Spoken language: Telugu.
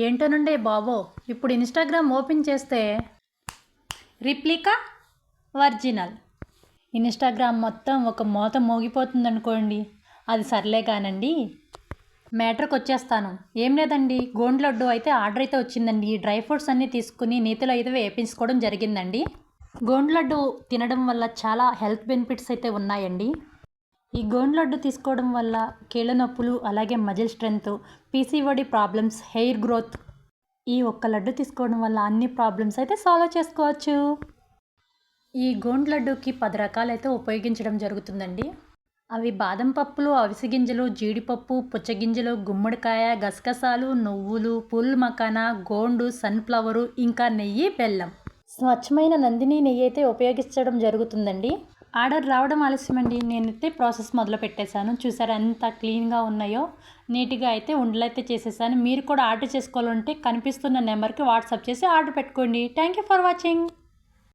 ఏంటోనండి బాబో, ఇప్పుడు ఇన్స్టాగ్రామ్ ఓపెన్ చేస్తే రిప్లికా ఒరిజినల్ ఇన్స్టాగ్రామ్ మొత్తం ఒక మోత మోగిపోతుంది అనుకోండి. అది సర్లే కానండి, మ్యాటర్కి వచ్చేస్తాను. ఏం లేదండి, గోండ్ లడ్డు అయితే ఆర్డర్ అయితే వచ్చిందండి. ఈ డ్రై ఫ్రూట్స్ అన్నీ తీసుకుని నేతిలో అయితే వేపించుకోవడం జరిగిందండి. గోండ్ లడ్డు తినడం వల్ల చాలా హెల్త్ బెనిఫిట్స్ అయితే ఉన్నాయండి. ఈ గోండ్ లడ్డు తీసుకోవడం వల్ల కీళ్ళ నొప్పులు, అలాగే muscle strength, PCOD problems, hair growth, ఈ ఒక్క లడ్డు తీసుకోవడం వల్ల అన్ని ప్రాబ్లమ్స్ అయితే సాల్వ్ చేసుకోవచ్చు. ఈ గోండ్ లడ్డూకి 10 రకాలైతే ఉపయోగించడం జరుగుతుందండి. అవి బాదం పప్పులు, అవిసె గింజలు, జీడిపప్పు, పుచ్చగింజలు, గుమ్మడికాయ, గసగసాలు, నువ్వులు, పూల్ మకానా, గోండు, సన్ఫ్లవరు, ఇంకా నెయ్యి, బెల్లం. స్వచ్ఛమైన నందిని నెయ్యి అయితే ఉపయోగించడం జరుగుతుందండి. ఆర్డర్ రావడం ఆలస్యమండి. నేనైతే ప్రాసెస్ మొదలు పెట్టేశాను. చూసారా ఎంత క్లీన్గా ఉన్నాయో, నీట్గా అయితే ఉండలైతే చేసేసాను. మీరు కూడా ఆర్డర్ చేసుకోవాలంటే కనిపిస్తున్న నెంబర్కి వాట్సాప్ చేసి ఆర్డర్ పెట్టుకోండి. Thank you for watching.